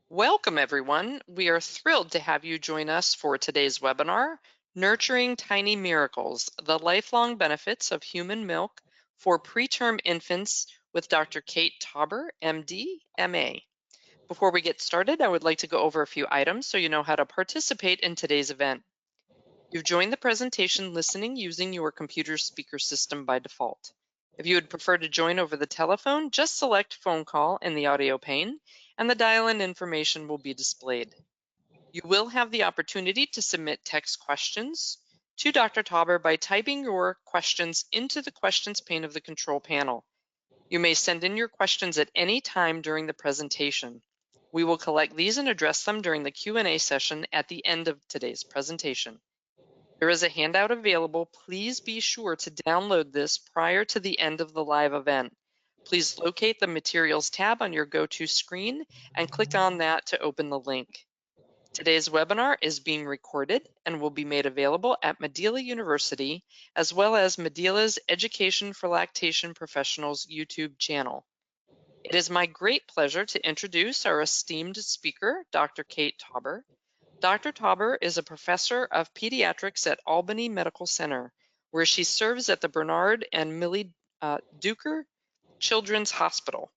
Welcome, everyone. We are thrilled to have you join us for today's webinar, Nurturing Tiny Miracles, the Lifelong Benefits of Human Milk for Preterm Infants with Dr. Kate Tauber, MD, MA. Before we get started, I would like to go over a few items so you know how to participate in today's event. You've joined the presentation listening using your computer speaker system by default. If you would prefer to join over the telephone, just select phone call in the audio pane and the dial-in information will be displayed. You will have the opportunity to submit text questions to Dr. Tauber by typing your questions into the questions pane of the control panel. You may send in your questions at any time during the presentation. We will collect these and address them during the Q&A session at the end of today's presentation. There is a handout available. Please be sure to download this prior to the end of the live event. Please locate the Materials tab on your go-to screen and click on that to open the link. Today's webinar is being recorded and will be made available at Medeela University, as well as Medeela's Education for Lactation Professionals YouTube channel. It is my great pleasure to introduce our esteemed speaker, Dr. Kate Tauber. Dr. Tauber is a professor of pediatrics at Albany Medical Center, where she serves at the Bernard and Millie Duker Children's Hospital.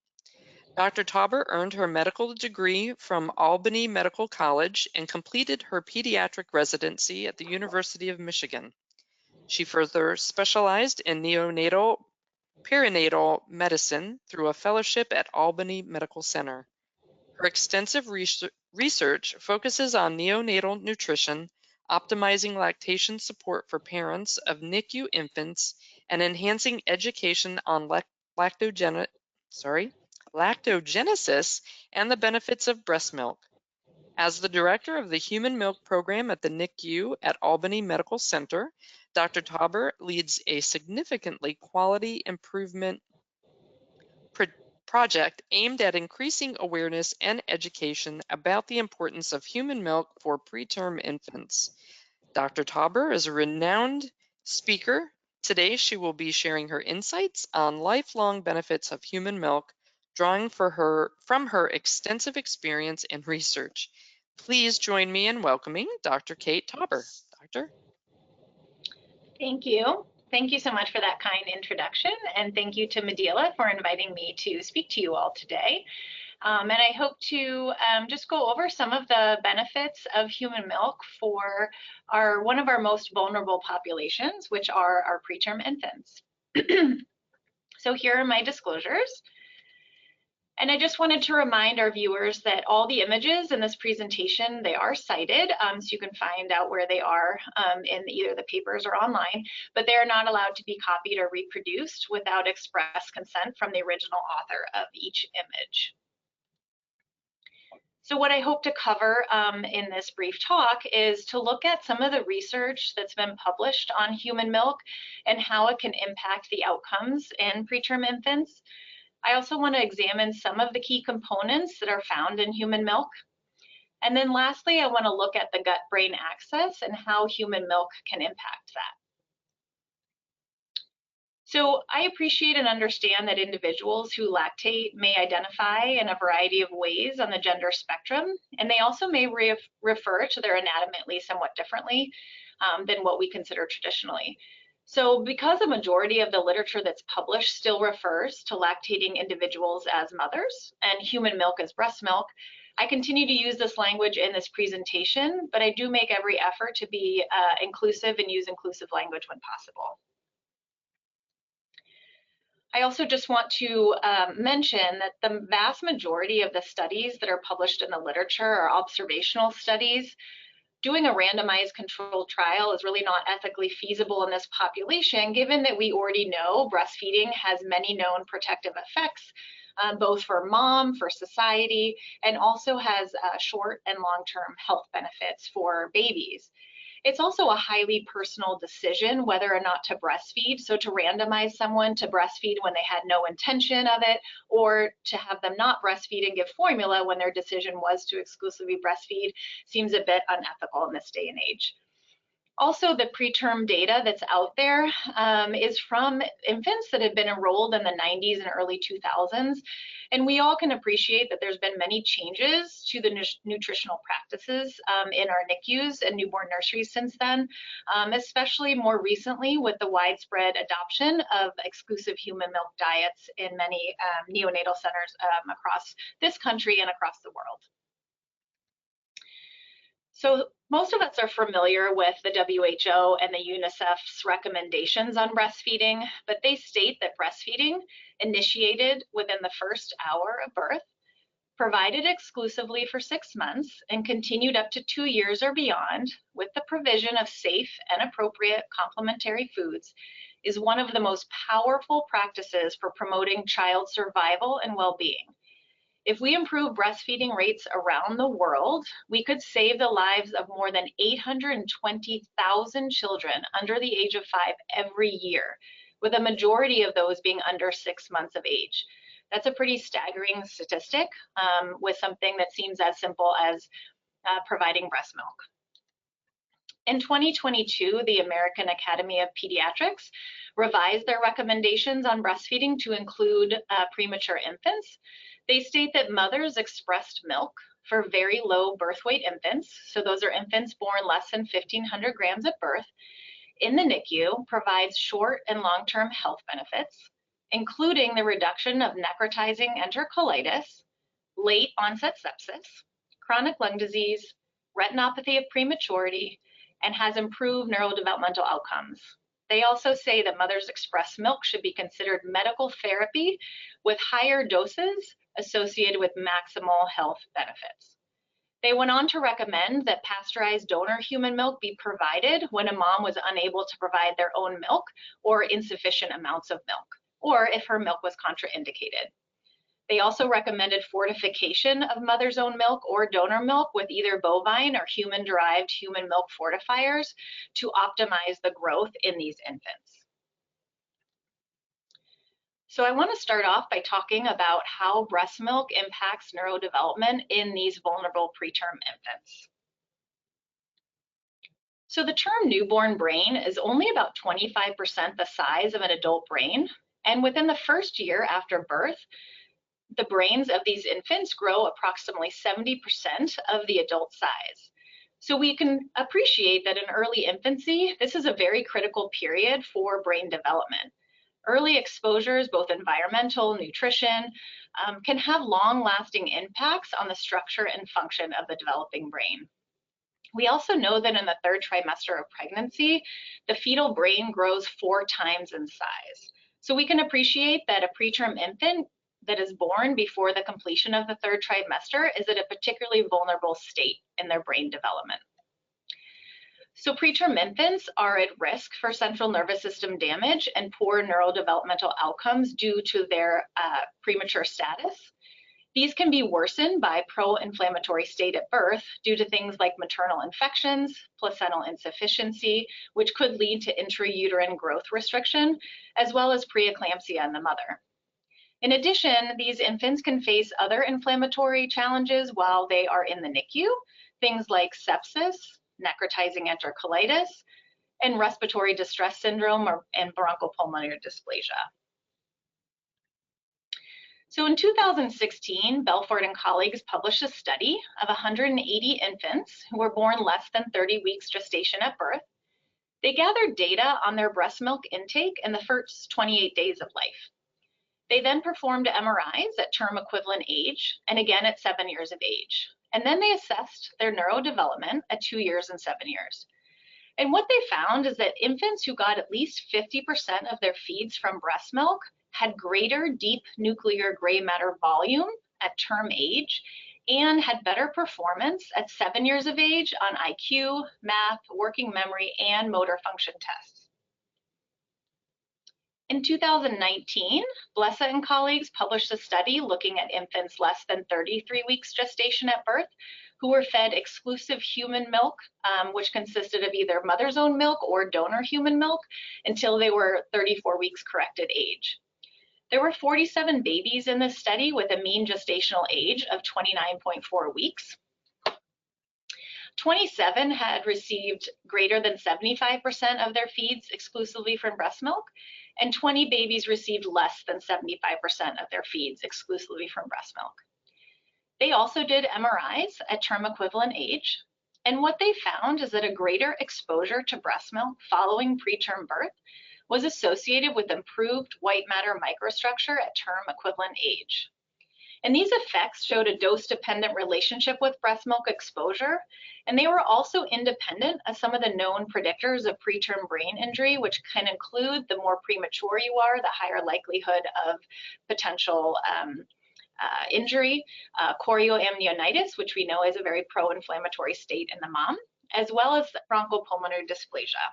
Dr. Tauber earned her medical degree from Albany Medical College and completed her pediatric residency at the University of Michigan. She further specialized in neonatal perinatal medicine through a fellowship at Albany Medical Center. Her extensive research focuses on neonatal nutrition, optimizing lactation support for parents of NICU infants, and enhancing education on lactogenesis and the benefits of breast milk. As the director of the Human Milk Program at the NICU at Albany Medical Center, Dr. Tauber leads a significantly quality improvement project aimed at increasing awareness and education about the importance of human milk for preterm infants. Dr. Tauber is a renowned speaker. Today, she will be sharing her insights on lifelong benefits of human milk, drawing from her extensive experience and research. Please join me in welcoming Dr. Kate Tauber. Doctor? Thank you. Thank you so much for that kind introduction, and thank you to Medeela for inviting me to speak to you all today. And I hope to just go over some of the benefits of human milk for one of our most vulnerable populations, which are our preterm infants. So here are my disclosures. And I just wanted to remind our viewers that all the images in this presentation, they are cited, so you can find out where they are in either the papers or online, but they are not allowed to be copied or reproduced without express consent from the original author of each image. So what I hope to cover in this brief talk is to look at some of the research that's been published on human milk and how it can impact the outcomes in preterm infants. I also want to examine some of the key components that are found in human milk. And then lastly, I want to look at the gut-brain axis and how human milk can impact that. So I appreciate and understand that individuals who lactate may identify in a variety of ways on the gender spectrum, and they also may refer to their anatomically somewhat differently than what we consider traditionally. So because a majority of the literature that's published still refers to lactating individuals as mothers and human milk as breast milk, I continue to use this language in this presentation, but I do make every effort to be inclusive and use inclusive language when possible. I also just want to mention that the vast majority of the studies that are published in the literature are observational studies. Doing a randomized controlled trial is really not ethically feasible in this population, given that we already know breastfeeding has many known protective effects, both for mom, for society, and also has short and long-term health benefits for babies. It's also a highly personal decision whether or not to breastfeed. So to randomize someone to breastfeed when they had no intention of it, or to have them not breastfeed and give formula when their decision was to exclusively breastfeed, seems a bit unethical in this day and age. Also, the preterm data that's out there is from infants that had been enrolled in the 90s and early 2000s. And we all can appreciate that there's been many changes to the nutritional practices in our NICUs and newborn nurseries since then, especially more recently with the widespread adoption of exclusive human milk diets in many neonatal centers across this country and across the world. So most of us are familiar with the WHO and the UNICEF's recommendations on breastfeeding, but they state that breastfeeding initiated within the first hour of birth, provided exclusively for 6 months, and continued up to 2 years or beyond with the provision of safe and appropriate complementary foods is one of the most powerful practices for promoting child survival and well-being. If we improve breastfeeding rates around the world, we could save the lives of more than 820,000 children under the age of 5 every year, with a majority of those being under 6 months of age. That's a pretty staggering statistic with something that seems as simple as providing breast milk. In 2022, the American Academy of Pediatrics revised their recommendations on breastfeeding to include premature infants. They state that mothers expressed milk for very low birth weight infants, so those are infants born less than 1,500 grams at birth, in the NICU provides short and long-term health benefits, including the reduction of necrotizing enterocolitis, late onset sepsis, chronic lung disease, retinopathy of prematurity, and has improved neurodevelopmental outcomes. They also say that mothers expressed milk should be considered medical therapy with higher doses associated with maximal health benefits. They went on to recommend that pasteurized donor human milk be provided when a mom was unable to provide their own milk or insufficient amounts of milk, or if her milk was contraindicated. They also recommended fortification of mother's own milk or donor milk with either bovine or human-derived human milk fortifiers to optimize the growth in these infants. So I want to start off by talking about how breast milk impacts neurodevelopment in these vulnerable preterm infants. So the term newborn brain is only about 25% the size of an adult brain, and within the first year after birth, the brains of these infants grow approximately 70% of the adult size. So we can appreciate that in early infancy, this is a very critical period for brain development. Early exposures, both environmental, nutrition, can have long-lasting impacts on the structure and function of the developing brain. We also know that in the 3rd trimester of pregnancy, the fetal brain grows 4 times in size. So we can appreciate that a preterm infant that is born before the completion of the 3rd trimester is at a particularly vulnerable state in their brain development. So preterm infants are at risk for central nervous system damage and poor neurodevelopmental outcomes due to their premature status. These can be worsened by pro-inflammatory state at birth due to things like maternal infections, placental insufficiency, which could lead to intrauterine growth restriction, as well as preeclampsia in the mother. In addition, these infants can face other inflammatory challenges while they are in the NICU, things like sepsis, necrotizing enterocolitis, and respiratory distress syndrome and bronchopulmonary dysplasia. So in 2016, Belfort and colleagues published a study of 180 infants who were born less than 30 weeks gestation at birth. They gathered data on their breast milk intake in the first 28 days of life. They then performed MRIs at term equivalent age and again at 7 years of age. And then they assessed their neurodevelopment at 2 years and 7 years. And what they found is that infants who got at least 50% of their feeds from breast milk had greater deep nuclear gray matter volume at term age and had better performance at 7 years of age on IQ, math, working memory, and motor function tests. In 2019, Blesa and colleagues published a study looking at infants less than 33 weeks gestation at birth who were fed exclusive human milk, which consisted of either mother's own milk or donor human milk, until they were 34 weeks corrected age. There were 47 babies in this study with a mean gestational age of 29.4 weeks. 27 had received greater than 75% of their feeds exclusively from breast milk, and 20 babies received less than 75% of their feeds exclusively from breast milk. They also did MRIs at term equivalent age, and what they found is that a greater exposure to breast milk following preterm birth was associated with improved white matter microstructure at term equivalent age. And these effects showed a dose-dependent relationship with breast milk exposure, and they were also independent of some of the known predictors of preterm brain injury, which can include the more premature you are, the higher likelihood of potential injury, chorioamnionitis, which we know is a very pro-inflammatory state in the mom, as well as bronchopulmonary dysplasia.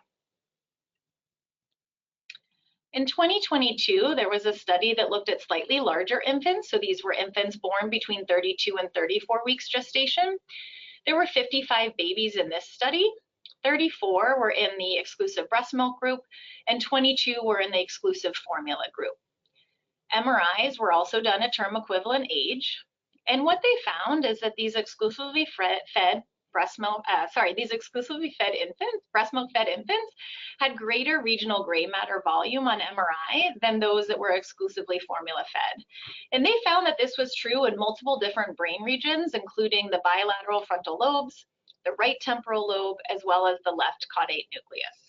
In 2022, there was a study that looked at slightly larger infants. So these were infants born between 32 and 34 weeks gestation. There were 55 babies in this study. 34 were in the exclusive breast milk group, and 22 were in the exclusive formula group. MRIs were also done at term equivalent age. And what they found is that these exclusively fed breast milk infants had greater regional gray matter volume on MRI than those that were exclusively formula fed. And they found that this was true in multiple different brain regions, including the bilateral frontal lobes, the right temporal lobe, as well as the left caudate nucleus.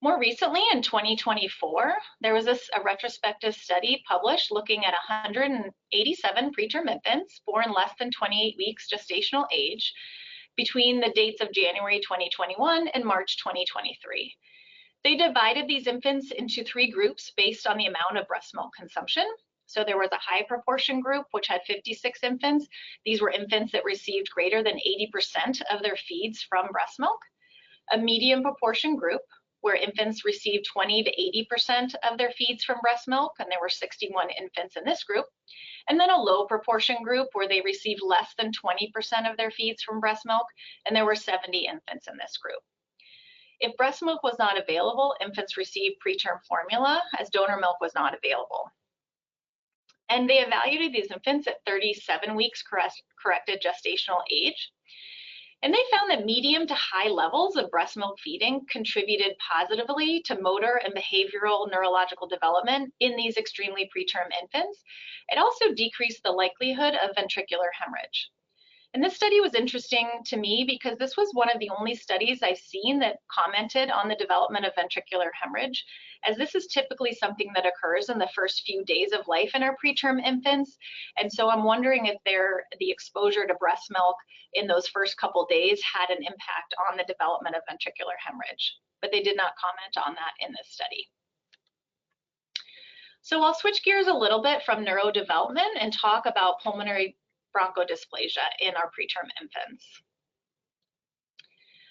More recently, in 2024, there was a retrospective study published looking at 187 preterm infants born less than 28 weeks gestational age between the dates of January 2021 and March 2023. They divided these infants into 3 groups based on the amount of breast milk consumption. So there was a high proportion group, which had 56 infants. These were infants that received greater than 80% of their feeds from breast milk. A medium proportion group, where infants received 20 to 80% of their feeds from breast milk, and there were 61 infants in this group. And then a low proportion group where they received less than 20% of their feeds from breast milk, and there were 70 infants in this group. If breast milk was not available, infants received preterm formula, as donor milk was not available. And they evaluated these infants at 37 weeks corrected gestational age. And they found that medium to high levels of breast milk feeding contributed positively to motor and behavioral neurological development in these extremely preterm infants. It also decreased the likelihood of ventricular hemorrhage. And this study was interesting to me because this was one of the only studies I've seen that commented on the development of ventricular hemorrhage, as this is typically something that occurs in the first few days of life in our preterm infants. And so I'm wondering if the exposure to breast milk in those first couple days had an impact on the development of ventricular hemorrhage, but they did not comment on that in this study. So I'll switch gears a little bit from neurodevelopment and talk about pulmonary bronchodysplasia in our preterm infants.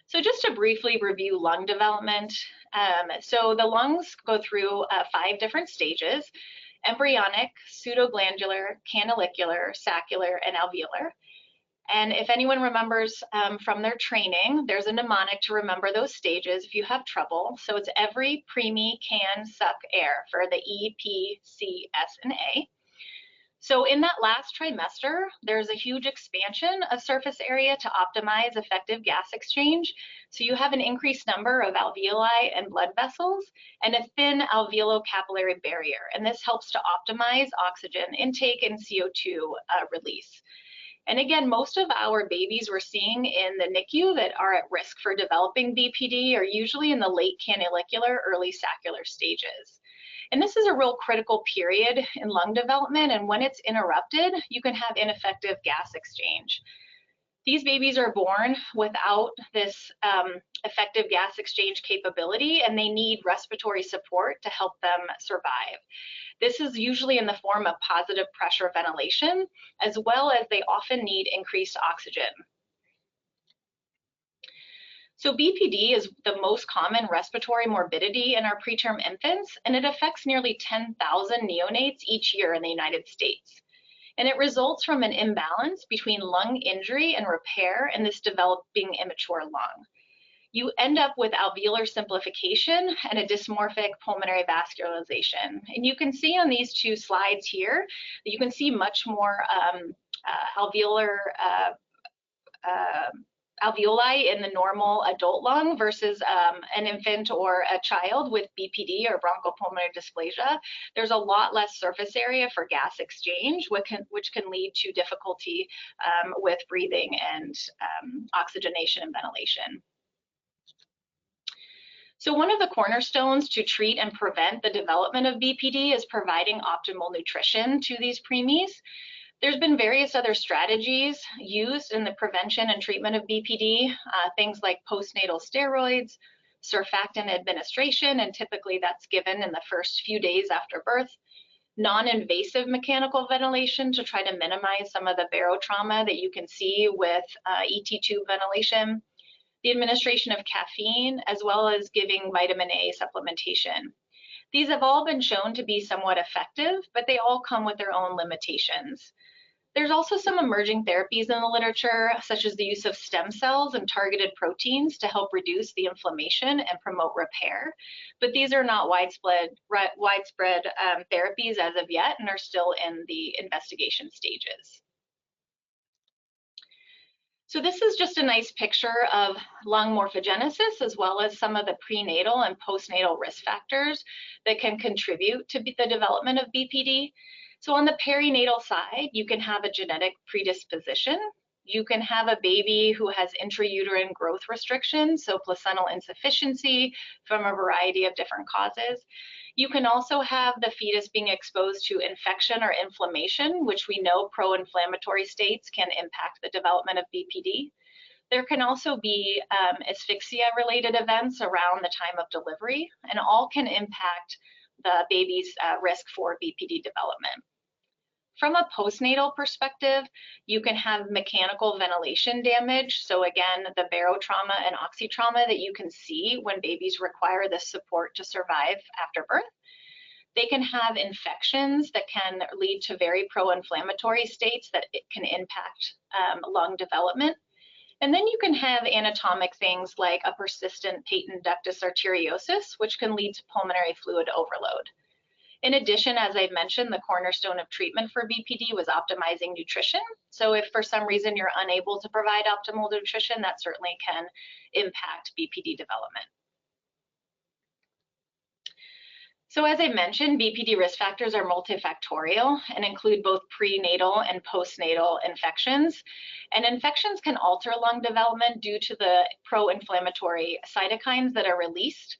So just to briefly review lung development, so the lungs go through 5 different stages: embryonic, pseudoglandular, canalicular, saccular, and alveolar. And if anyone remembers from their training, there's a mnemonic to remember those stages if you have trouble. So it's every preemie can suck air for the E, P, C, S, and A. So in that last trimester, there's a huge expansion of surface area to optimize effective gas exchange. So you have an increased number of alveoli and blood vessels and a thin alveolo-capillary barrier. And this helps to optimize oxygen intake and CO2 release. And again, most of our babies we're seeing in the NICU that are at risk for developing BPD are usually in the late canalicular, early saccular stages. And this is a real critical period in lung development, and when it's interrupted, you can have ineffective gas exchange. These babies are born without this effective gas exchange capability, and they need respiratory support to help them survive. This is usually in the form of positive pressure ventilation, as well as they often need increased oxygen. So BPD is the most common respiratory morbidity in our preterm infants, and it affects nearly 10,000 neonates each year in the United States. And it results from an imbalance between lung injury and repair in this developing immature lung. You end up with alveolar simplification and a dysmorphic pulmonary vascularization. And you can see on these 2 slides here that you can see much more alveolar alveoli in the normal adult lung versus an infant or a child with BPD or bronchopulmonary dysplasia, there's a lot less surface area for gas exchange, which can lead to difficulty with breathing and oxygenation and ventilation. So one of the cornerstones to treat and prevent the development of BPD is providing optimal nutrition to these preemies. There's been various other strategies used in the prevention and treatment of BPD, things like postnatal steroids, surfactant administration, and typically that's given in the first few days after birth, non-invasive mechanical ventilation to try to minimize some of the barotrauma that you can see with ET tube ventilation, the administration of caffeine, as well as giving vitamin A supplementation. These have all been shown to be somewhat effective, but they all come with their own limitations. There's also some emerging therapies in the literature, such as the use of stem cells and targeted proteins to help reduce the inflammation and promote repair. But these are not widespread therapies as of yet and are still in the investigation stages. So this is just a nice picture of lung morphogenesis, as well as some of the prenatal and postnatal risk factors that can contribute to the development of BPD. So on the perinatal side, you can have a genetic predisposition. You can have a baby who has intrauterine growth restrictions, so placental insufficiency from a variety of different causes. You can also have the fetus being exposed to infection or inflammation, which we know pro-inflammatory states can impact the development of BPD. There can also be asphyxia-related events around the time of delivery, and all can impact the baby's risk for BPD development. From a postnatal perspective, you can have mechanical ventilation damage. So again, the barotrauma and oxytrauma that you can see when babies require this support to survive after birth. They can have infections that can lead to very pro-inflammatory states that it can impact lung development. And then you can have anatomic things like a persistent patent ductus arteriosus, which can lead to pulmonary fluid overload. In addition, as I mentioned, the cornerstone of treatment for BPD was optimizing nutrition. So if for some reason you're unable to provide optimal nutrition, that certainly can impact BPD development. So as I mentioned, BPD risk factors are multifactorial and include both prenatal and postnatal infections. And infections can alter lung development due to the pro-inflammatory cytokines that are released.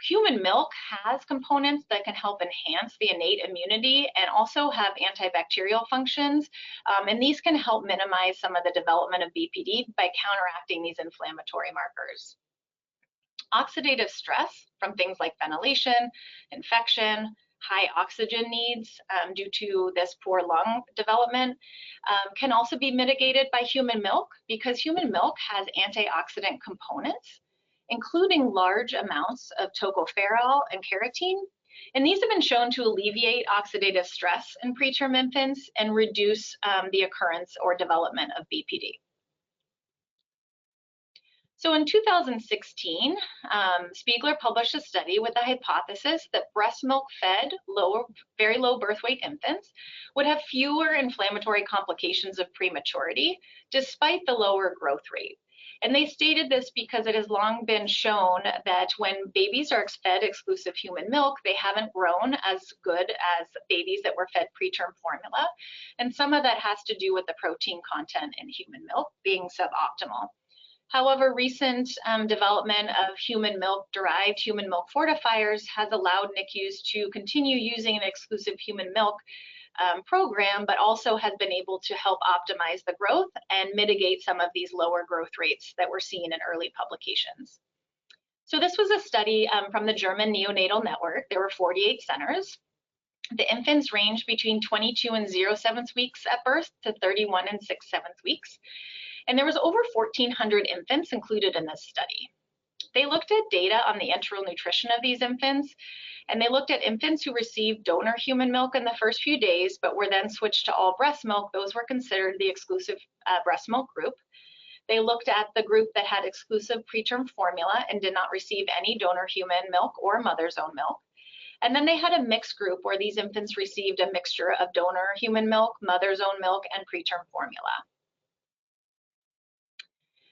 Human milk has components that can help enhance the innate immunity and also have antibacterial functions. And these can help minimize some of the development of BPD by counteracting these inflammatory markers. Oxidative stress from things like ventilation, infection, high oxygen needs due to this poor lung development can also be mitigated by human milk, because human milk has antioxidant components, including large amounts of tocopherol and carotene. And these have been shown to alleviate oxidative stress in preterm infants and reduce the occurrence or development of BPD. So in 2016, Spiegler published a study with the hypothesis that breast milk fed very low birth weight infants would have fewer inflammatory complications of prematurity despite the lower growth rate. And they stated this because it has long been shown that when babies are fed exclusive human milk, they haven't grown as good as babies that were fed preterm formula. And some of that has to do with the protein content in human milk being suboptimal. However, recent development of derived human milk fortifiers has allowed NICUs to continue using an exclusive human milk program, but also has been able to help optimize the growth and mitigate some of these lower growth rates that we're seeing in early publications. So this was a study from the German Neonatal Network. There were 48 centers. The infants ranged between 22 and 0.7 weeks at birth to 31 and 6/7 weeks. And there was over 1,400 infants included in this study. They looked at data on the enteral nutrition of these infants, and they looked at infants who received donor human milk in the first few days, but were then switched to all breast milk. Those were considered the exclusive breast milk group. They looked at the group that had exclusive preterm formula and did not receive any donor human milk or mother's own milk. And then they had a mixed group where these infants received a mixture of donor human milk, mother's own milk, and preterm formula.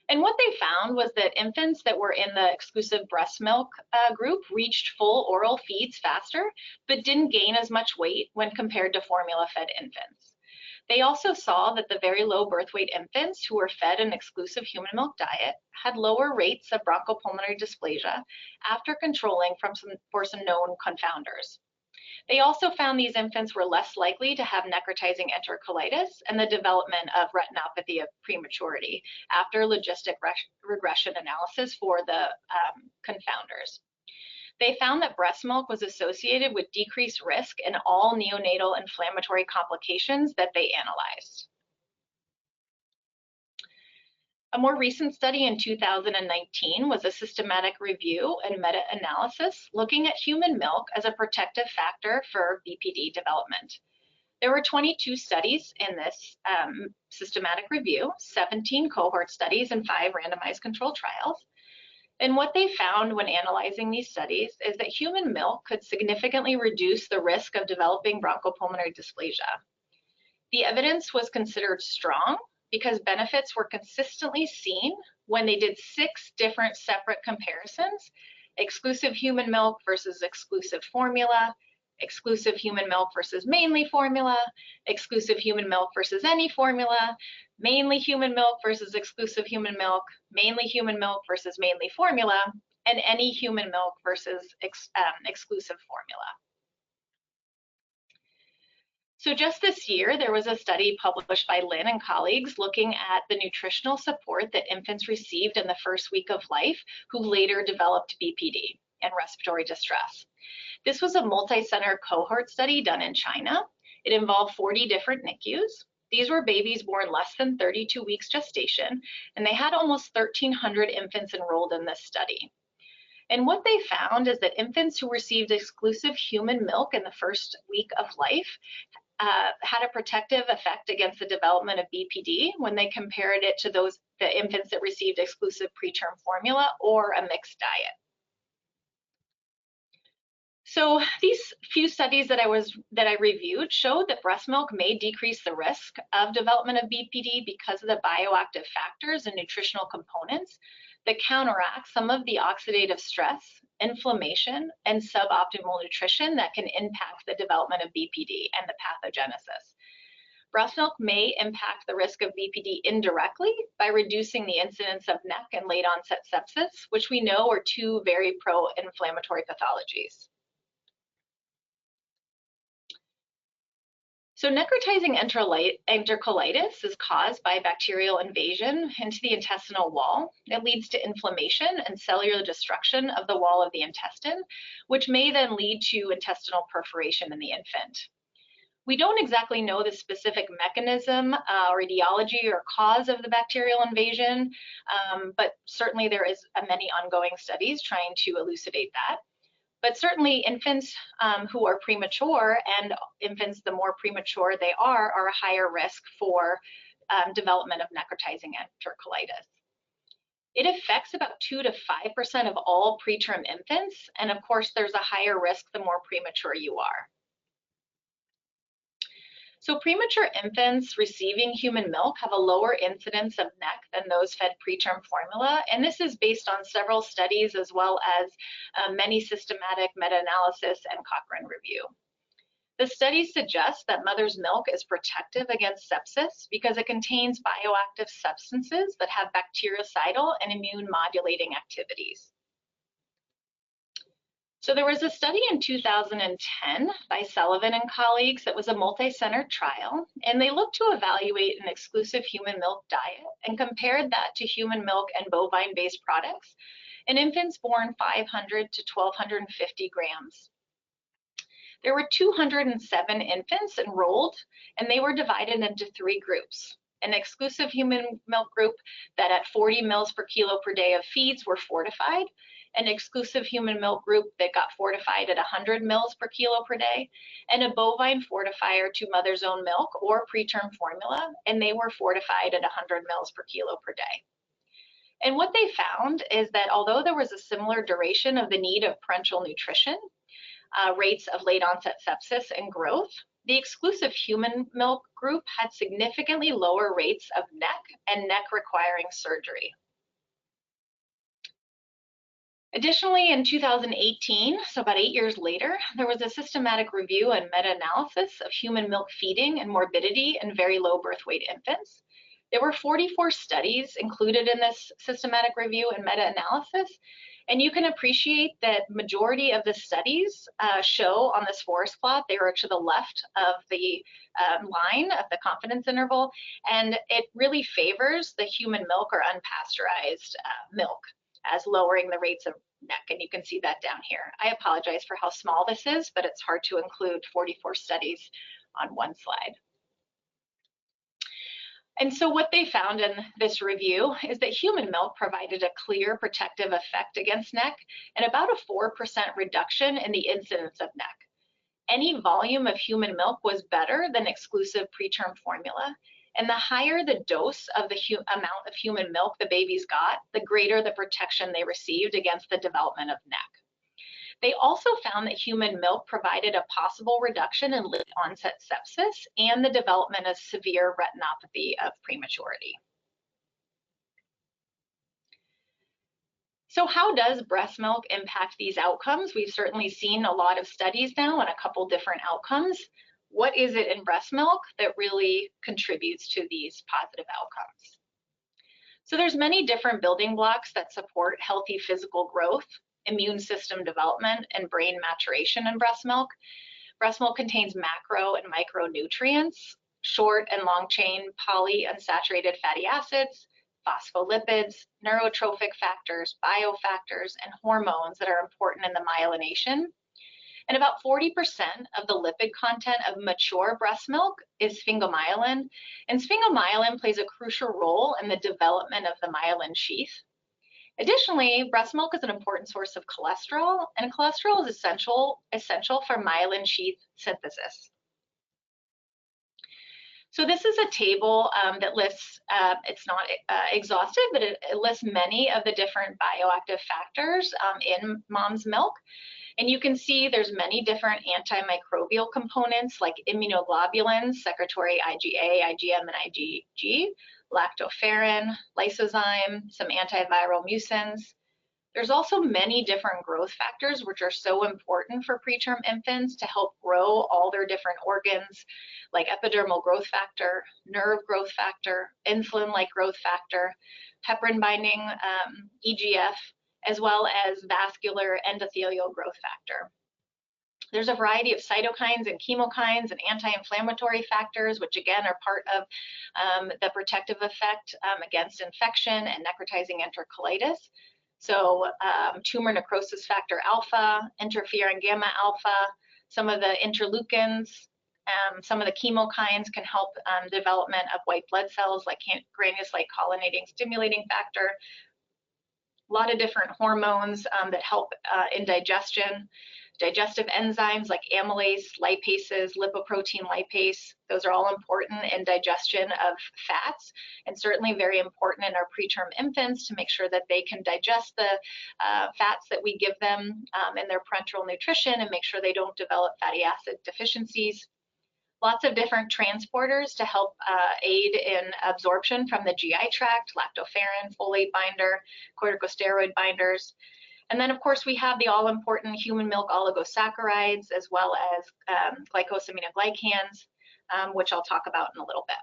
And what they found was that infants that were in the exclusive breast milk group reached full oral feeds faster, but didn't gain as much weight when compared to formula-fed infants. They also saw that the very low birth weight infants who were fed an exclusive human milk diet had lower rates of bronchopulmonary dysplasia after controlling for some known confounders. They also found these infants were less likely to have necrotizing enterocolitis and the development of retinopathy of prematurity after logistic regression analysis for the confounders. They found that breast milk was associated with decreased risk in all neonatal inflammatory complications that they analyzed. A more recent study in 2019 was a systematic review and meta-analysis looking at human milk as a protective factor for BPD development. There were 22 studies in this systematic review, 17 cohort studies and 5 randomized controlled trials. And what they found when analyzing these studies is that human milk could significantly reduce the risk of developing bronchopulmonary dysplasia. The evidence was considered strong because benefits were consistently seen when they did 6 different separate comparisons: exclusive human milk versus exclusive formula, exclusive human milk versus mainly formula, exclusive human milk versus any formula, mainly human milk versus exclusive human milk, mainly human milk versus mainly formula, and any human milk versus exclusive formula. So just this year, there was a study published by Lynn and colleagues looking at the nutritional support that infants received in the first week of life who later developed BPD and respiratory distress. This was a multi-center cohort study done in China. It involved 40 different NICUs. These were babies born less than 32 weeks gestation, and they had almost 1,300 infants enrolled in this study. And what they found is that infants who received exclusive human milk in the first week of life had a protective effect against the development of BPD when they compared it to the infants that received exclusive preterm formula or a mixed diet. So these few studies that I reviewed showed that breast milk may decrease the risk of development of BPD because of the bioactive factors and nutritional components that counteract some of the oxidative stress, inflammation, and suboptimal nutrition that can impact the development of BPD and the pathogenesis. Breast milk may impact the risk of BPD indirectly by reducing the incidence of neck and late onset sepsis, which we know are 2 very pro-inflammatory pathologies. So necrotizing enterocolitis is caused by bacterial invasion into the intestinal wall. It leads to inflammation and cellular destruction of the wall of the intestine, which may then lead to intestinal perforation in the infant. We don't exactly know the specific mechanism or etiology or cause of the bacterial invasion, but certainly there is many ongoing studies trying to elucidate that. But certainly infants who are premature, and infants, the more premature they are a higher risk for development of necrotizing enterocolitis. It affects about 2 to 5% of all preterm infants, and of course there's a higher risk the more premature you are. So premature infants receiving human milk have a lower incidence of neck than those fed preterm formula, and this is based on several studies as well as many systematic meta-analysis and Cochrane review. The studies suggest that mother's milk is protective against sepsis because it contains bioactive substances that have bactericidal and immune modulating activities. So there was a study in 2010 by Sullivan and colleagues that was a multi-center trial, and they looked to evaluate an exclusive human milk diet and compared that to human milk and bovine-based products in infants born 500 to 1,250 grams. There were 207 infants enrolled, and they were divided into 3 groups. An exclusive human milk group that at 40 mils per kilo per day of feeds were fortified, an exclusive human milk group that got fortified at 100 mils per kilo per day, and a bovine fortifier to mother's own milk or preterm formula, and they were fortified at 100 mils per kilo per day. And what they found is that although there was a similar duration of the need of parenteral nutrition, rates of late onset sepsis and growth, the exclusive human milk group had significantly lower rates of neck and neck requiring surgery. Additionally, in 2018, so about 8 years later, there was a systematic review and meta-analysis of human milk feeding and morbidity in very low birth weight infants. There were 44 studies included in this systematic review and meta-analysis, and you can appreciate that majority of the studies show on this forest plot, they were to the left of the line of the confidence interval, and it really favors the human milk or unpasteurized milk as lowering the rates of neck, and you can see that down here. I apologize for how small this is, but it's hard to include 44 studies on one slide. And so what they found in this review is that human milk provided a clear protective effect against neck and about a 4% reduction in the incidence of neck. Any volume of human milk was better than exclusive preterm formula, and the higher the dose of the amount of human milk the babies got, the greater the protection they received against the development of neck. They also found that human milk provided a possible reduction in late onset sepsis and the development of severe retinopathy of prematurity. So how does breast milk impact these outcomes? We've certainly seen a lot of studies now on a couple different outcomes. What is it in breast milk that really contributes to these positive outcomes? So there's many different building blocks that support healthy physical growth, immune system development, and brain maturation in breast milk. Breast milk contains macro and micronutrients, short and long chain polyunsaturated fatty acids, phospholipids, neurotrophic factors, biofactors, and hormones that are important in the myelination. And about 40% of the lipid content of mature breast milk is sphingomyelin, and sphingomyelin plays a crucial role in the development of the myelin sheath. Additionally, breast milk is an important source of cholesterol, and cholesterol is essential for myelin sheath synthesis. So this is a table that lists, it's not exhaustive, but it lists many of the different bioactive factors in mom's milk. And you can see there's many different antimicrobial components like immunoglobulins, secretory IgA, IgM, and IgG, lactoferrin, lysozyme, some antiviral mucins. There's also many different growth factors which are so important for preterm infants to help grow all their different organs, like epidermal growth factor, nerve growth factor, insulin-like growth factor, heparin binding EGF, as well as vascular endothelial growth factor. There's a variety of cytokines and chemokines and anti-inflammatory factors, which again are part of the protective effect against infection and necrotizing enterocolitis. So tumor necrosis factor alpha, interferon gamma alpha, some of the interleukins, some of the chemokines can help development of white blood cells like granulocyte colonizing stimulating factor. A lot of different hormones that help in digestion. Digestive enzymes like amylase, lipases, lipoprotein lipase, those are all important in digestion of fats, and certainly very important in our preterm infants to make sure that they can digest the fats that we give them in their parenteral nutrition and make sure they don't develop fatty acid deficiencies. Lots of different transporters to help aid in absorption from the GI tract, lactoferrin, folate binder, corticosteroid binders. And then, of course, we have the all-important human milk oligosaccharides, as well as glycosaminoglycans, which I'll talk about in a little bit.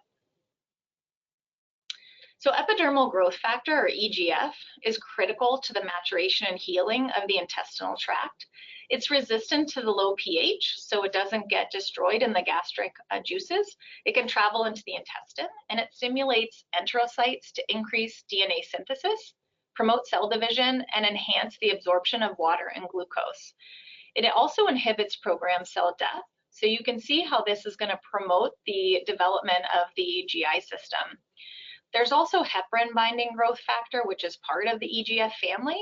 So epidermal growth factor, or EGF, is critical to the maturation and healing of the intestinal tract. It's resistant to the low pH, so it doesn't get destroyed in the gastric juices. It can travel into the intestine, and it stimulates enterocytes to increase DNA synthesis, promote cell division, and enhance the absorption of water and glucose. It also inhibits programmed cell death, so you can see how this is going to promote the development of the GI system. There's also heparin binding growth factor, which is part of the EGF family,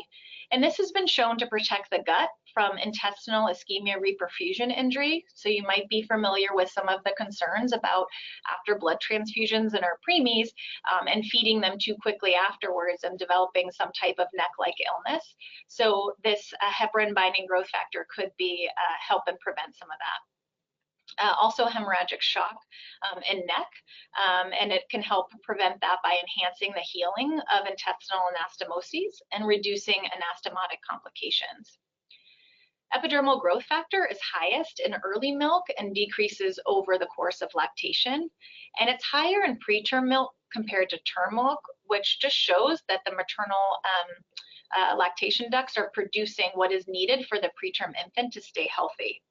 and this has been shown to protect the gut from intestinal ischemia reperfusion injury. So you might be familiar with some of the concerns about after blood transfusions in our preemies and feeding them too quickly afterwards and developing some type of neck-like illness. So this heparin binding growth factor could be help and prevent some of that. also hemorrhagic shock and neck, and it can help prevent that by enhancing the healing of intestinal anastomoses and reducing anastomotic complications. Epidermal growth factor is highest in early milk and decreases over the course of lactation, and it's higher in preterm milk compared to term milk, which just shows that the maternal lactation ducts are producing what is needed for the preterm infant to stay healthy.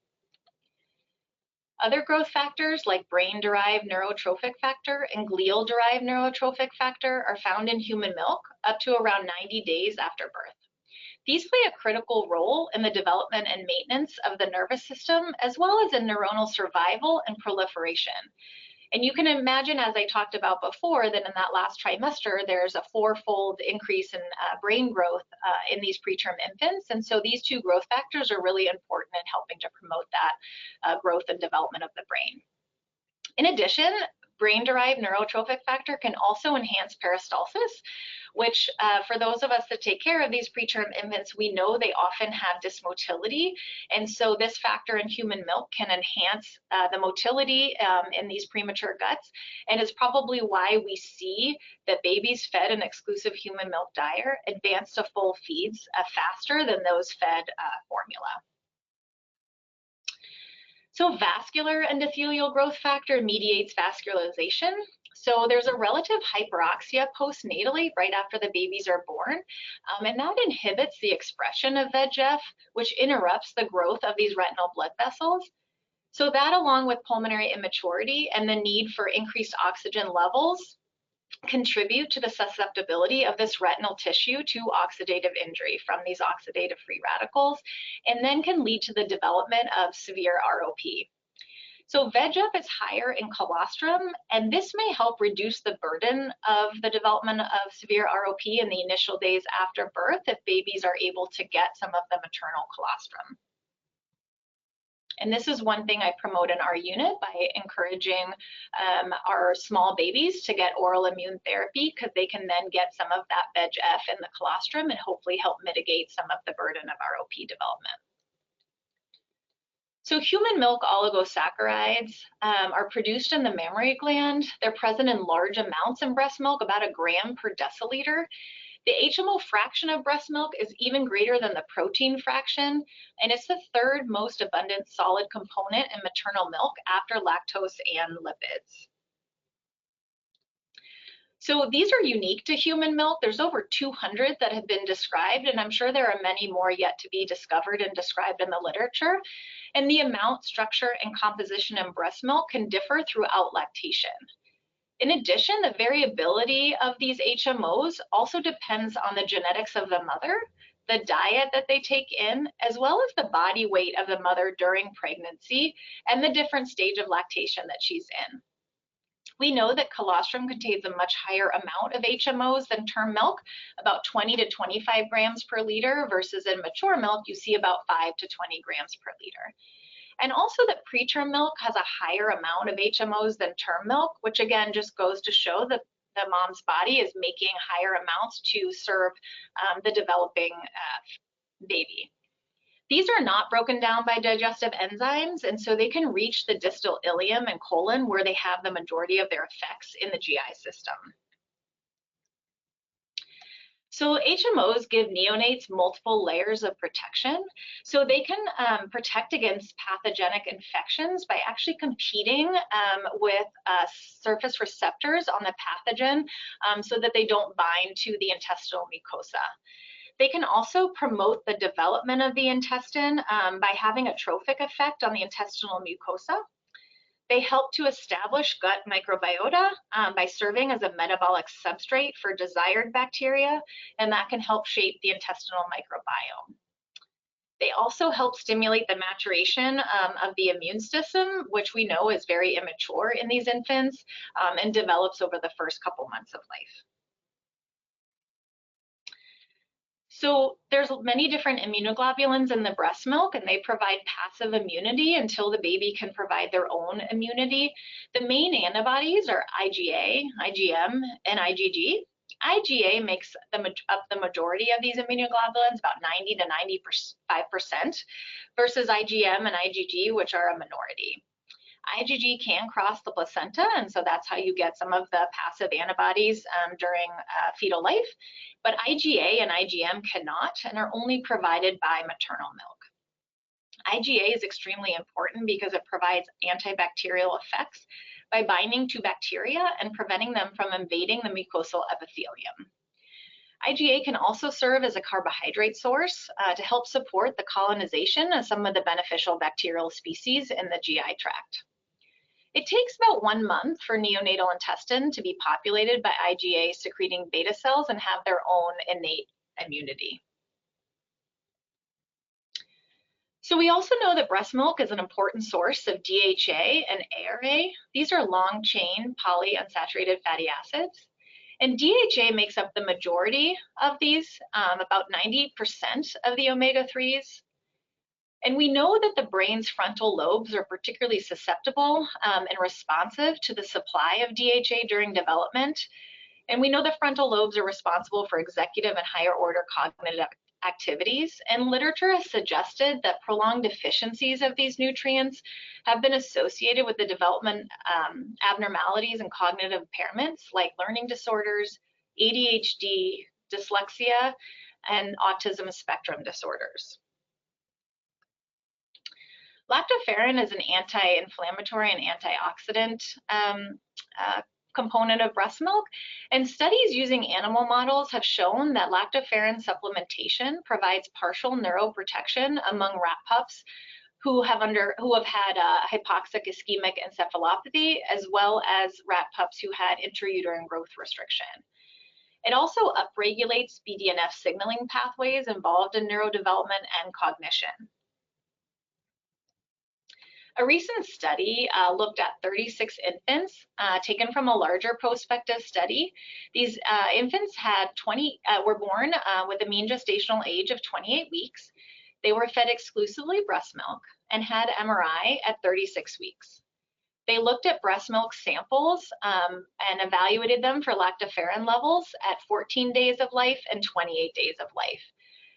Other growth factors like brain-derived neurotrophic factor and glial-derived neurotrophic factor are found in human milk up to around 90 days after birth. These play a critical role in the development and maintenance of the nervous system, as well as in neuronal survival and proliferation. And you can imagine, as I talked about before, that in that last trimester, there's a fourfold increase in brain growth in these preterm infants. And so these two growth factors are really important in helping to promote that growth and development of the brain. In addition, brain-derived neurotrophic factor can also enhance peristalsis, which for those of us that take care of these preterm infants, we know they often have dysmotility. And so this factor in human milk can enhance the motility in these premature guts, and is probably why we see that babies fed an exclusive human milk diet advance to full feeds faster than those fed formula. So vascular endothelial growth factor mediates vascularization. So there's a relative hyperoxia postnatally right after the babies are born, and that inhibits the expression of VEGF, which interrupts the growth of these retinal blood vessels. So that, along with pulmonary immaturity and the need for increased oxygen levels, contribute to the susceptibility of this retinal tissue to oxidative injury from these oxidative free radicals, and then can lead to the development of severe ROP. So VEGF is higher in colostrum, and this may help reduce the burden of the development of severe ROP in the initial days after birth if babies are able to get some of the maternal colostrum. And this is one thing I promote in our unit by encouraging our small babies to get oral immune therapy, because they can then get some of that VEGF in the colostrum and hopefully help mitigate some of the burden of ROP development. So human milk oligosaccharides are produced in the mammary gland. They're present in large amounts in breast milk, about 1 gram per deciliter. The HMO fraction of breast milk is even greater than the protein fraction, and it's the third most abundant solid component in maternal milk after lactose and lipids. So these are unique to human milk. There's over 200 that have been described, and I'm sure there are many more yet to be discovered and described in the literature. And the amount, structure, and composition in breast milk can differ throughout lactation. In addition, the variability of these HMOs also depends on the genetics of the mother, the diet that they take in, as well as the body weight of the mother during pregnancy and the different stage of lactation that she's in. We know that colostrum contains a much higher amount of HMOs than term milk, about 20 to 25 grams per liter, versus in mature milk, you see about 5 to 20 grams per liter. And also that preterm milk has a higher amount of HMOs than term milk, which again just goes to show that the mom's body is making higher amounts to serve the developing baby. These are not broken down by digestive enzymes, and so they can reach the distal ileum and colon, where they have the majority of their effects in the GI system. So HMOs give neonates multiple layers of protection. So they can protect against pathogenic infections by actually competing with surface receptors on the pathogen so that they don't bind to the intestinal mucosa. They can also promote the development of the intestine by having a trophic effect on the intestinal mucosa. They help to establish gut microbiota by serving as a metabolic substrate for desired bacteria, and that can help shape the intestinal microbiome. They also help stimulate the maturation of the immune system, which we know is very immature in these infants and develops over the first couple months of life. So there's many different immunoglobulins in the breast milk, and they provide passive immunity until the baby can provide their own immunity. The main antibodies are IgA, IgM, and IgG. IgA makes up the majority of these immunoglobulins, about 90 to 95%, versus IgM and IgG, which are a minority. IgG can cross the placenta, and so that's how you get some of the passive antibodies during fetal life. But IgA and IgM cannot and are only provided by maternal milk. IgA is extremely important because it provides antibacterial effects by binding to bacteria and preventing them from invading the mucosal epithelium. IgA can also serve as a carbohydrate source to help support the colonization of some of the beneficial bacterial species in the GI tract. It takes about 1 month for neonatal intestine to be populated by IgA secreting beta cells and have their own innate immunity. So we also know that breast milk is an important source of DHA and ARA. These are long-chain polyunsaturated fatty acids. And DHA makes up the majority of these, about 90% of the omega-3s. And we know that the brain's frontal lobes are particularly susceptible and responsive to the supply of DHA during development. And we know the frontal lobes are responsible for executive and higher order cognitive activities. And literature has suggested that prolonged deficiencies of these nutrients have been associated with the development abnormalities and cognitive impairments like learning disorders, ADHD, dyslexia, and autism spectrum disorders. Lactoferrin is an anti-inflammatory and antioxidant component of breast milk, and studies using animal models have shown that lactoferrin supplementation provides partial neuroprotection among rat pups who have had hypoxic ischemic encephalopathy, as well as rat pups who had intrauterine growth restriction. It also upregulates BDNF signaling pathways involved in neurodevelopment and cognition. A recent study looked at 36 infants taken from a larger prospective study. These infants were born with a mean gestational age of 28 weeks. They were fed exclusively breast milk and had MRI at 36 weeks. They looked at breast milk samples and evaluated them for lactoferrin levels at 14 days of life and 28 days of life.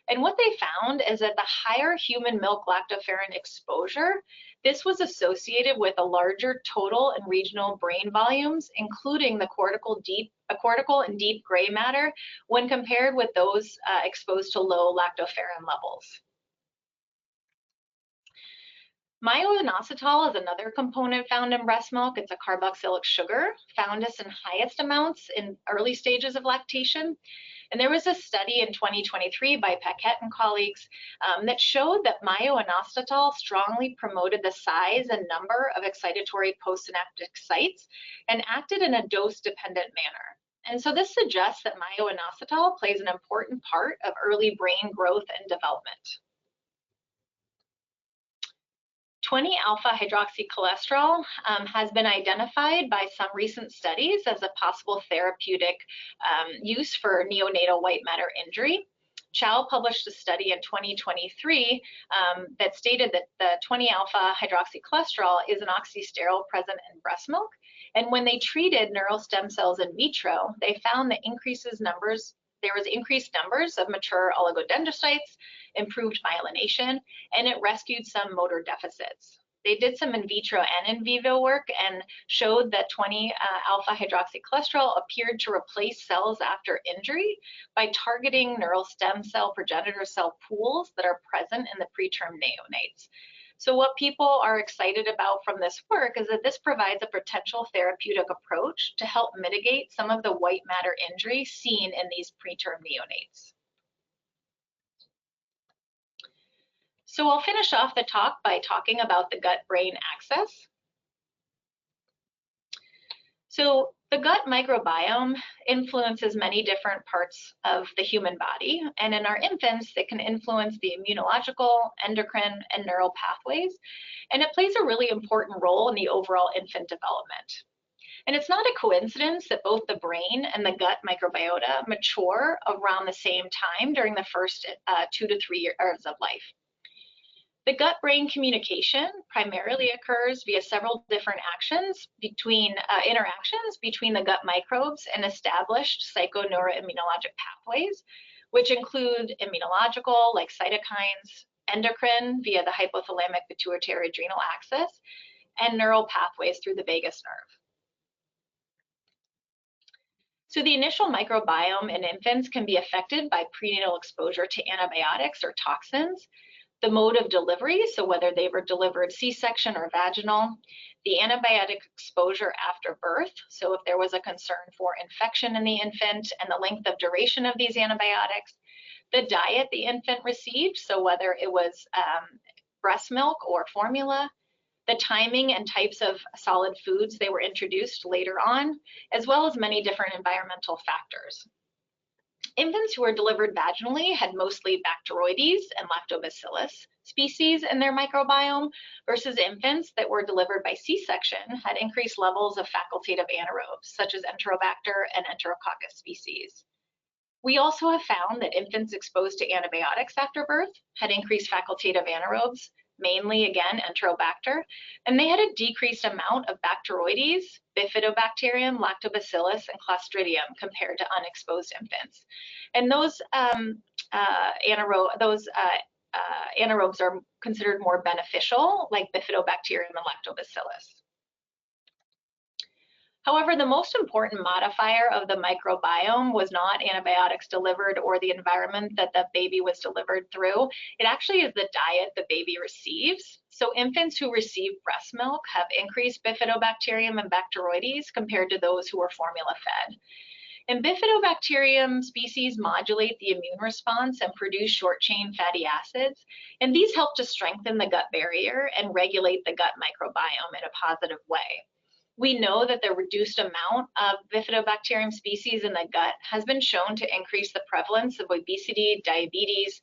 And what they found is that the higher human milk lactoferrin exposure, this was associated with a larger total and regional brain volumes, including the cortical and deep gray matter when compared with those exposed to low lactoferrin levels. Myo-inositol is another component found in breast milk. It's a carboxylic sugar found in highest amounts in early stages of lactation. And there was a study in 2023 by Paquette and colleagues that showed that myo-inositol strongly promoted the size and number of excitatory postsynaptic sites and acted in a dose-dependent manner. And so this suggests that myo-inositol plays an important part of early brain growth and development. 20-alpha hydroxycholesterol has been identified by some recent studies as a possible therapeutic use for neonatal white matter injury. Chow published a study in 2023 that stated that the 20-alpha hydroxycholesterol is an oxysterol present in breast milk. And when they treated neural stem cells in vitro, they found that there was increased numbers of mature oligodendrocytes, improved myelination, and it rescued some motor deficits. They did some in vitro and in vivo work and showed that 20-alpha hydroxycholesterol appeared to replace cells after injury by targeting neural stem cell progenitor cell pools that are present in the preterm neonates. So what people are excited about from this work is that this provides a potential therapeutic approach to help mitigate some of the white matter injury seen in these preterm neonates. So I'll finish off the talk by talking about the gut-brain axis. So the gut microbiome influences many different parts of the human body, and in our infants, it can influence the immunological, endocrine, and neural pathways, and it plays a really important role in the overall infant development. And it's not a coincidence that both the brain and the gut microbiota mature around the same time during the first 2 to 3 years of life. The gut-brain communication primarily occurs via several different interactions between the gut microbes and established psychoneuroimmunologic pathways, which include immunological, like cytokines, endocrine via the hypothalamic pituitary adrenal axis, and neural pathways through the vagus nerve. So the initial microbiome in infants can be affected by prenatal exposure to antibiotics or toxins, the mode of delivery, so whether they were delivered C-section or vaginal, the antibiotic exposure after birth, so if there was a concern for infection in the infant, and the length of duration of these antibiotics, the diet the infant received, so whether it was breast milk or formula, the timing and types of solid foods they were introduced later on, as well as many different environmental factors. Infants who were delivered vaginally had mostly Bacteroides and Lactobacillus species in their microbiome, versus infants that were delivered by C-section had increased levels of facultative anaerobes, such as Enterobacter and Enterococcus species. We also have found that infants exposed to antibiotics after birth had increased facultative anaerobes, mainly again Enterobacter, and they had a decreased amount of Bacteroides, Bifidobacterium, Lactobacillus, and Clostridium compared to unexposed infants. And those anaerobes are considered more beneficial, like Bifidobacterium and Lactobacillus. However, the most important modifier of the microbiome was not antibiotics delivered or the environment that the baby was delivered through. It actually is the diet the baby receives. So infants who receive breast milk have increased Bifidobacterium and Bacteroides compared to those who were formula fed. And Bifidobacterium species modulate the immune response and produce short-chain fatty acids, and these help to strengthen the gut barrier and regulate the gut microbiome in a positive way. We know that the reduced amount of Bifidobacterium species in the gut has been shown to increase the prevalence of obesity, diabetes,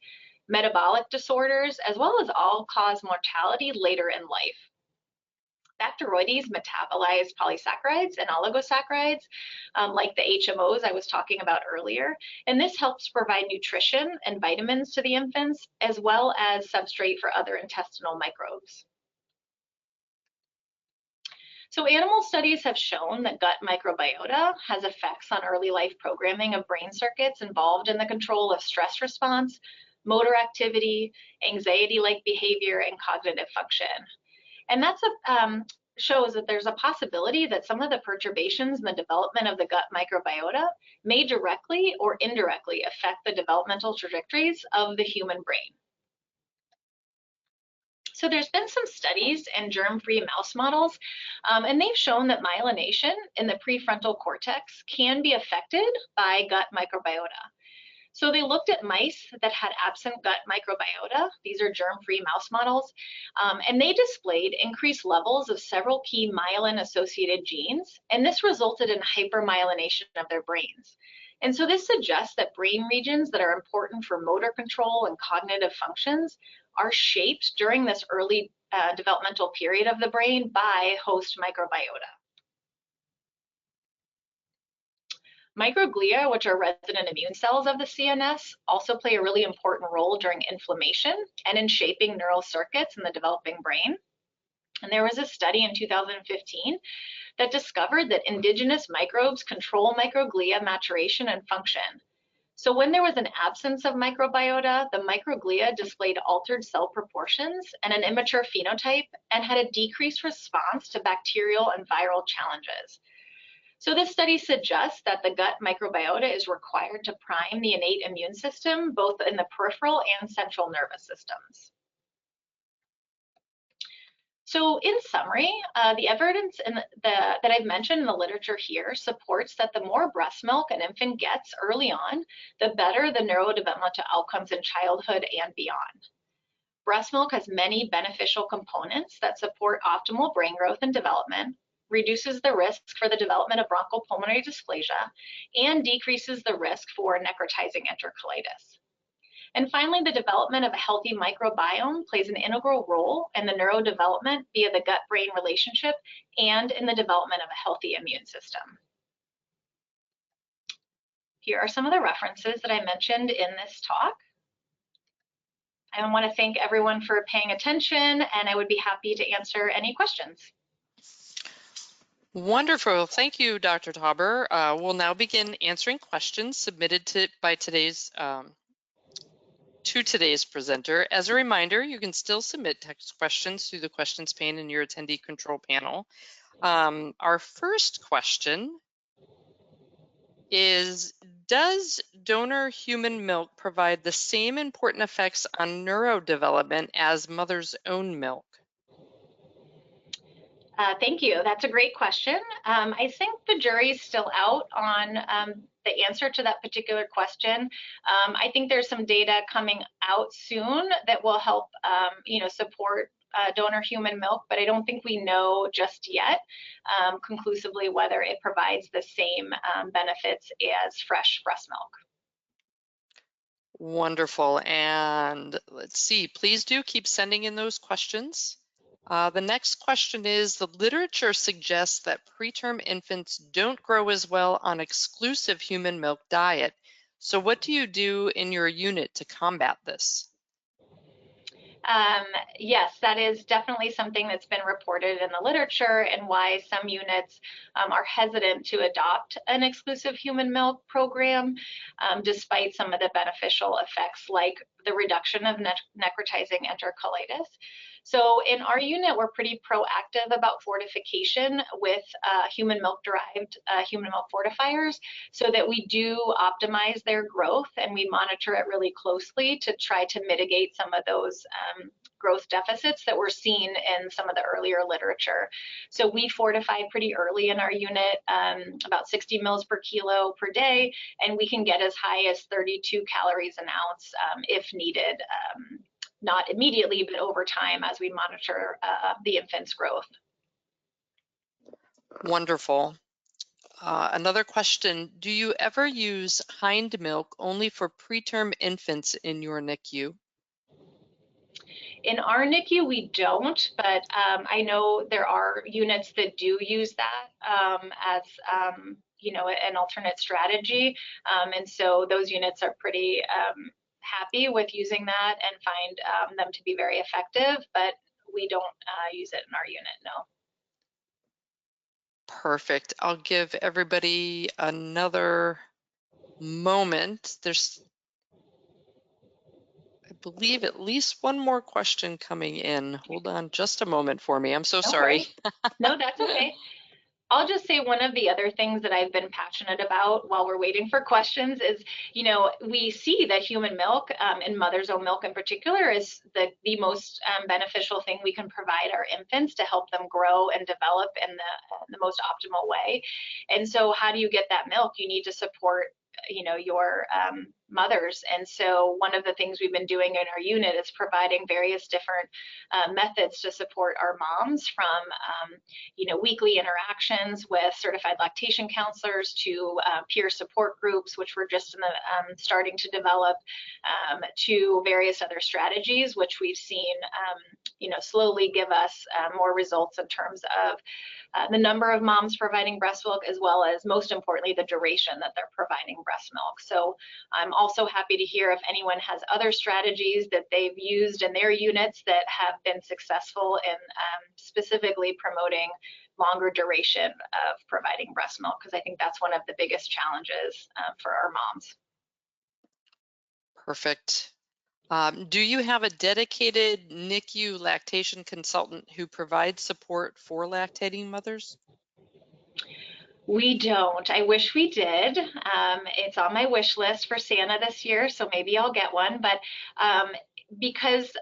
metabolic disorders, as well as all-cause mortality later in life. Bacteroides metabolize polysaccharides and oligosaccharides, like the HMOs I was talking about earlier, and this helps provide nutrition and vitamins to the infants, as well as substrate for other intestinal microbes. So animal studies have shown that gut microbiota has effects on early life programming of brain circuits involved in the control of stress response, motor activity, anxiety-like behavior, and cognitive function. And that's shows that there's a possibility that some of the perturbations in the development of the gut microbiota may directly or indirectly affect the developmental trajectories of the human brain. So there's been some studies in germ-free mouse models, and they've shown that myelination in the prefrontal cortex can be affected by gut microbiota. So they looked at mice that had absent gut microbiota. These are germ-free mouse models, and they displayed increased levels of several key myelin-associated genes, and this resulted in hypermyelination of their brains. And so this suggests that brain regions that are important for motor control and cognitive functions are shaped during this early developmental period of the brain by host microbiota. Microglia, which are resident immune cells of the CNS, also play a really important role during inflammation and in shaping neural circuits in the developing brain. And there was a study in 2015 that discovered that indigenous microbes control microglia maturation and function. So when there was an absence of microbiota, the microglia displayed altered cell proportions and an immature phenotype and had a decreased response to bacterial and viral challenges. So this study suggests that the gut microbiota is required to prime the innate immune system, both in the peripheral and central nervous systems. So in summary, the evidence that I've mentioned in the literature here supports that the more breast milk an infant gets early on, the better the neurodevelopmental outcomes in childhood and beyond. Breast milk has many beneficial components that support optimal brain growth and development, reduces the risk for the development of bronchopulmonary dysplasia, and decreases the risk for necrotizing enterocolitis. And finally, the development of a healthy microbiome plays an integral role in the neurodevelopment via the gut-brain relationship and in the development of a healthy immune system. Here are some of the references that I mentioned in this talk. I want to thank everyone for paying attention, and I would be happy to answer any questions. Wonderful. Thank you, Dr. Tauber. We'll now begin answering questions submitted by today's to today's presenter. As a reminder, you can still submit text questions through the questions pane in your attendee control panel. Our first question is, does donor human milk provide the same important effects on neurodevelopment as mother's own milk? Thank you. That's a great question. I think the jury's still out on the answer to that particular question. I think there's some data coming out soon that will help, support donor human milk, but I don't think we know just yet conclusively whether it provides the same benefits as fresh breast milk. Wonderful. And let's see, please do keep sending in those questions. The next question is, the literature suggests that preterm infants don't grow as well on exclusive human milk diet. So what do you do in your unit to combat this? Yes, that is definitely something that's been reported in the literature, and why some units are hesitant to adopt an exclusive human milk program, despite some of the beneficial effects like the reduction of necrotizing enterocolitis. So in our unit, we're pretty proactive about fortification with human milk derived human milk fortifiers, so that we do optimize their growth, and we monitor it really closely to try to mitigate some of those growth deficits that were seen in some of the earlier literature. So we fortify pretty early in our unit, about 60 mils per kilo per day, and we can get as high as 32 calories an ounce if needed. Not immediately, but over time as we monitor the infant's growth. Wonderful. Another question, do you ever use hind milk only for preterm infants in your NICU? In our NICU, we don't, but I know there are units that do use that as an alternate strategy, and so those units are pretty happy with using that and find them to be very effective, but we don't use it in our unit, no. Perfect. I'll give everybody another moment. There's, I believe, at least one more question coming in. Hold on just a moment for me. I'm so No sorry. worries. No, that's okay. I'll just say one of the other things that I've been passionate about while we're waiting for questions is, we see that human milk, and mother's own milk in particular, is the most beneficial thing we can provide our infants to help them grow and develop in the most optimal way. And so how do you get that milk? You need to support your mothers. And so one of the things we've been doing in our unit is providing various different methods to support our moms, from weekly interactions with certified lactation counselors to peer support groups, which we're just in the starting to develop, to various other strategies, which we've seen slowly give us more results in terms of the number of moms providing breast milk, as well as, most importantly, the duration that they're providing breast milk. So I'm also happy to hear if anyone has other strategies that they've used in their units that have been successful in specifically promoting longer duration of providing breast milk, because I think that's one of the biggest challenges for our moms. Perfect. Do you have a dedicated NICU lactation consultant who provides support for lactating mothers? We don't. I wish we did. It's on my wish list for Santa this year, so maybe I'll get one. But because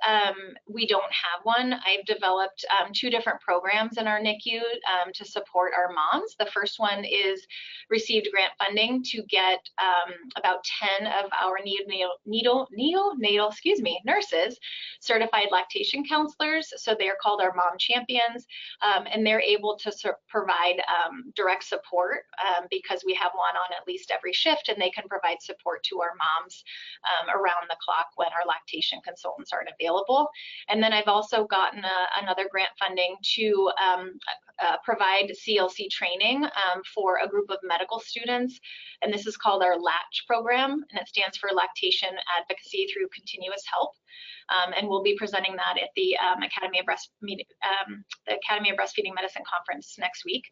we don't have one, I've developed 2 different programs in our NICU to support our moms. The first one is received grant funding to get about 10 of our neonatal nurses certified lactation counselors. So they're called our mom champions, and they're able to provide direct support because we have one on at least every shift, and they can provide support to our moms around the clock when our lactation consultants aren't available. And then I've also gotten another grant funding to provide CLC training for a group of medical students, and this is called our LATCH program, and it stands for Lactation Advocacy Through Continuous Help. and we'll be presenting that at the Academy of Breastfeeding Medicine conference next week.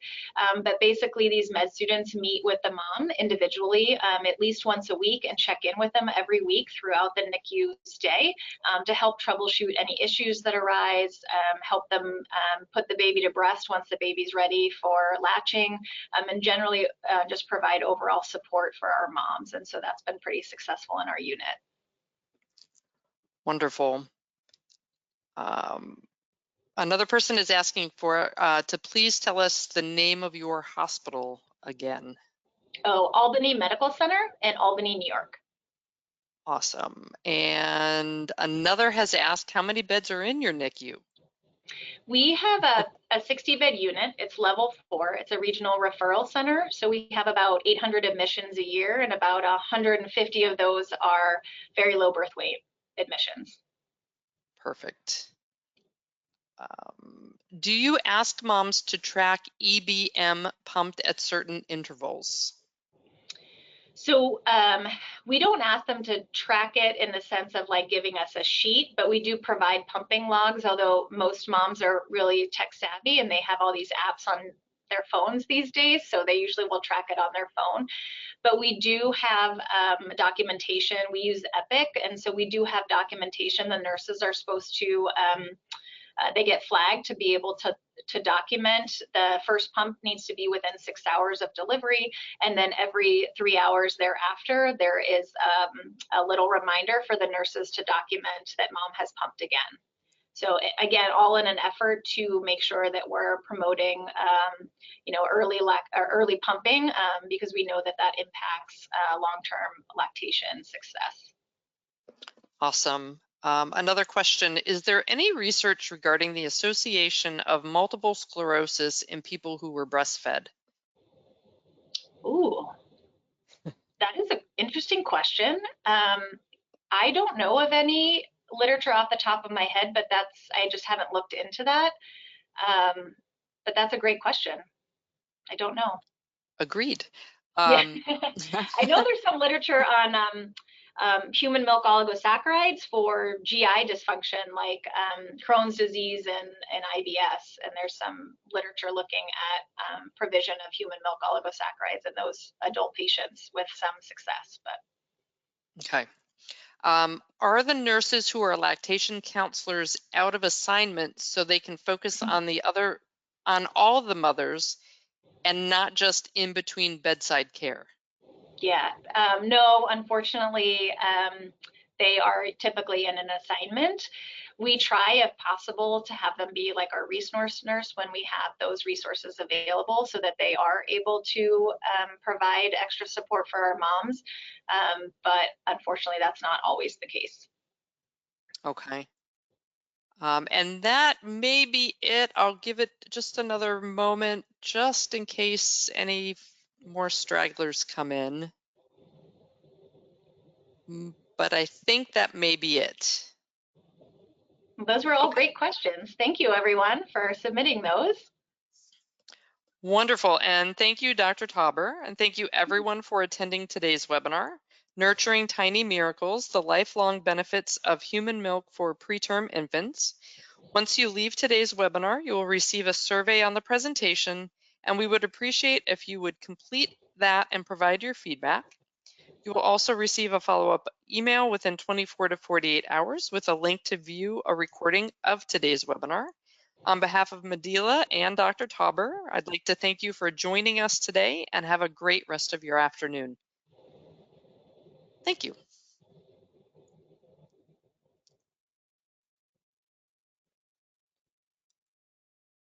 But basically, these med students meet with the mom individually at least once a week and check in with them every week throughout the NICU's day to help troubleshoot any issues that arise, help them put the baby to breast once the baby's ready for latching, and generally just provide overall support for our moms. And so that's been pretty successful in our unit. Wonderful. Another person is asking for to please tell us the name of your hospital again. Oh, Albany Medical Center in Albany, New York. Awesome. And another has asked, how many beds are in your NICU? We have a 60-bed unit. It's level 4. It's a regional referral center. So we have about 800 admissions a year, and about 150 of those are very low birth weight admissions. Perfect. Do you ask moms to track EBM pumped at certain intervals? So we don't ask them to track it in the sense of like giving us a sheet, but we do provide pumping logs, although most moms are really tech savvy and they have all these apps on their phones these days, so they usually will track it on their phone. But we do have documentation. We use Epic, and so we do have documentation. The nurses are supposed to they get flagged to be able to document. The first pump needs to be within 6 hours of delivery, and then every 3 hours thereafter, there is a little reminder for the nurses to document that mom has pumped again. So again, all in an effort to make sure that we're promoting, early pumping, because we know that that impacts long-term lactation success. Awesome. Another question, is there any research regarding the association of multiple sclerosis in people who were breastfed? Ooh, that is an interesting question. I don't know of any literature off the top of my head, but I just haven't looked into that. But that's a great question. I don't know. Agreed. Yeah. I know there's some literature on human milk oligosaccharides for GI dysfunction, like Crohn's disease and IBS, and there's some literature looking at provision of human milk oligosaccharides in those adult patients with some success. But okay. Are the nurses who are lactation counselors out of assignment so they can focus on all the mothers and not just in between bedside care? Yeah, no, unfortunately, they are typically in an assignment. We try, if possible, to have them be like our resource nurse when we have those resources available so that they are able to provide extra support for our moms. But unfortunately, that's not always the case. Okay. And that may be it. I'll give it just another moment just in case any more stragglers come in. But I think that may be it. Those were all great questions. Thank you, everyone, for submitting those. Wonderful. And thank you, Dr. Tauber. And thank you, everyone, for attending today's webinar, Nurturing Tiny Miracles, the Lifelong Benefits of Human Milk for Preterm Infants. Once you leave today's webinar, you will receive a survey on the presentation, and we would appreciate if you would complete that and provide your feedback. You will also receive a follow-up email within 24 to 48 hours with a link to view a recording of today's webinar. On behalf of Medela and Dr. Tauber, I'd like to thank you for joining us today and have a great rest of your afternoon. Thank you.